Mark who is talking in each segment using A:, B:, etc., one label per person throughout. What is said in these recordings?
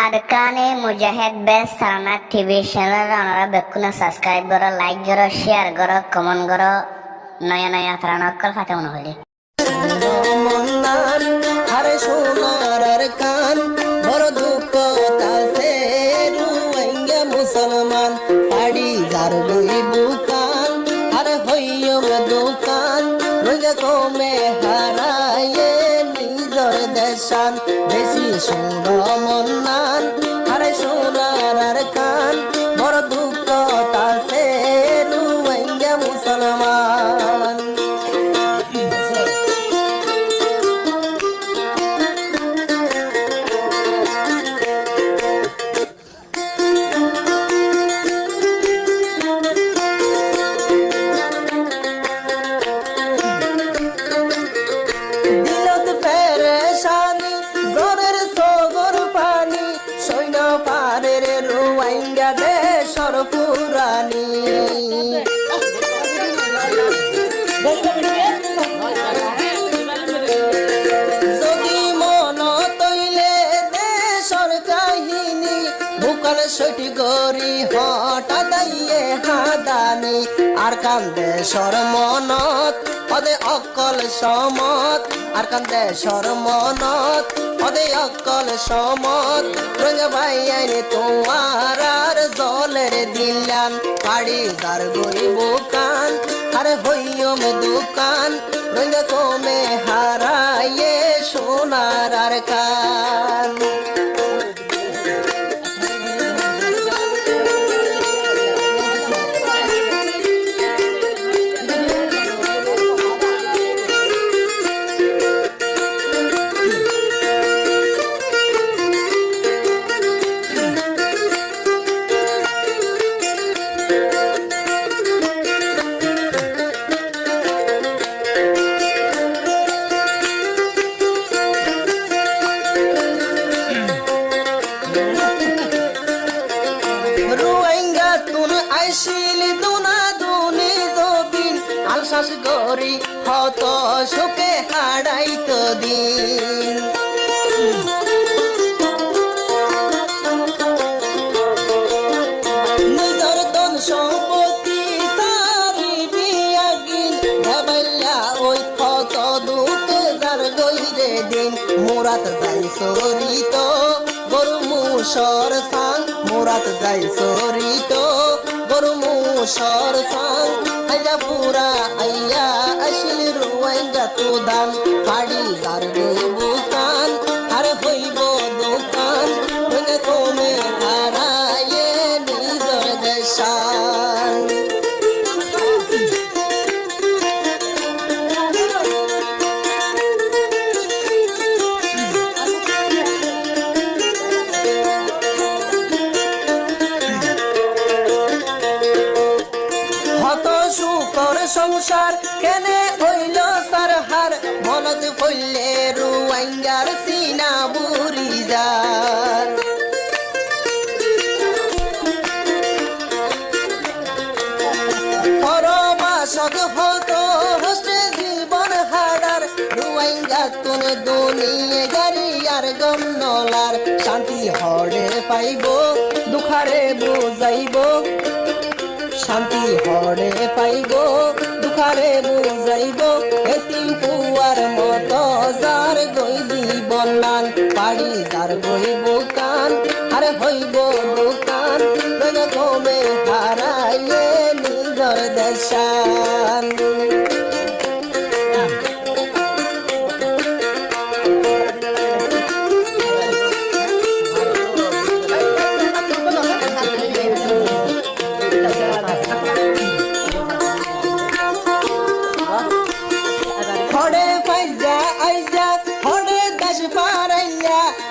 A: আরকানে মুজাহিদ base Sarna TV channel আপনারা বেকুনা subscribe করো, like করো, শেয়ার করো, কমেন্ট করো, নয়া নয়া প্রাণকর ফাতে মনে হইলে
B: আরে সোনার আরকান বড় দুঃখ তাসে রুয়াইঙ্গা মুসলমান পাড়ি যার গই বুকান আরে হইয়ম দোকান রোজা কমে হারায়ে নিজর দেশান বেশি সোনা মন্নান আরে সোনার আরকান বড় দুঃখ তাসে রুয়াইঙ্গা মুসলমান পুরানি যদি মন তৈলে দেশর কাহিনী বুকাল সটি গরি হঠাৎ হাদানি আর কান্দে সর মনত অদে অকল সমত আর কান্দে সর মনত অদে অকল সমত রঙা ভাই আইনে তোমার আর জলের দিলান পাড়ি যার গই বুকান আরে হইয়ম দোকান রঙা কমে হারায়ে সোনার আর কান আলসাস গরি হত সুখে হারাইত দিন নিজর দন সম্পত্তি সারি বিয়াগিন ভাবাইয়া ওই হত দুঃখ যার গইরে দিন মুরাত যাই সরিত গরু মুসর সাং মুরাত যাই সরিত গরু মুসর সাং আইয়া পুরা আইয়া আসিল রুয়াইঙ্গা তুদান পাড়ি যার গই বুকান আর হইব দোকান রঙে কমে হারায়ে নিজর দেশান সংসার কেনে হইল সার হার মনত হইলে রুয়াইঙ্গার সিনা বুড়ি যার পরবাসক হতো হস্তে জীবন হারার রুয়াইঙ্গা তুনে দুনিয়ে গাড়ি আর গম নলার শান্তি হরে পাইব দুখারে বুঝাইব শান্তি হরে পাইব দুখারে বুঝাইব এতিম পুয়ার মত যার গই জীবন নান পাড়ি যার গই বুকান আরে হইব দোকান রঙা কমে হারাইয়ে নিজর দেশান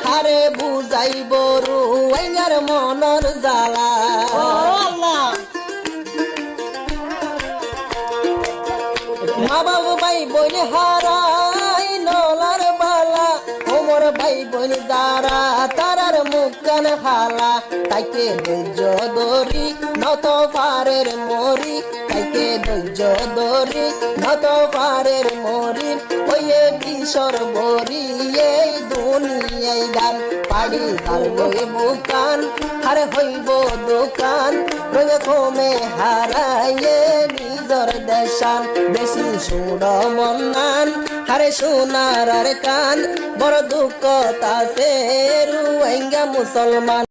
B: হারে বুঝাইব রুয়াইঙ্গার মনর জ্বালা মা বাবু ভাই বই হারাই নলার বালা ওমর ভাই বইন যারা তারার মুখ কান হালা তাইকে ধৈর্য ধরি নত পারের মরি তাইকে ধৈর্য ধরি নত পারের মরি ওয়ে বিশর বরি এই দুনিয়ায় গান পাড়ি আর বই বুকান হারে হইব দোকান রঙে কমে হারাইয়ে নিজর দেশান বেশি সুর মন্নান হারে সোনার আর কান বড় দুঃখ তাসে রুয়াইঙ্গা মুসলমান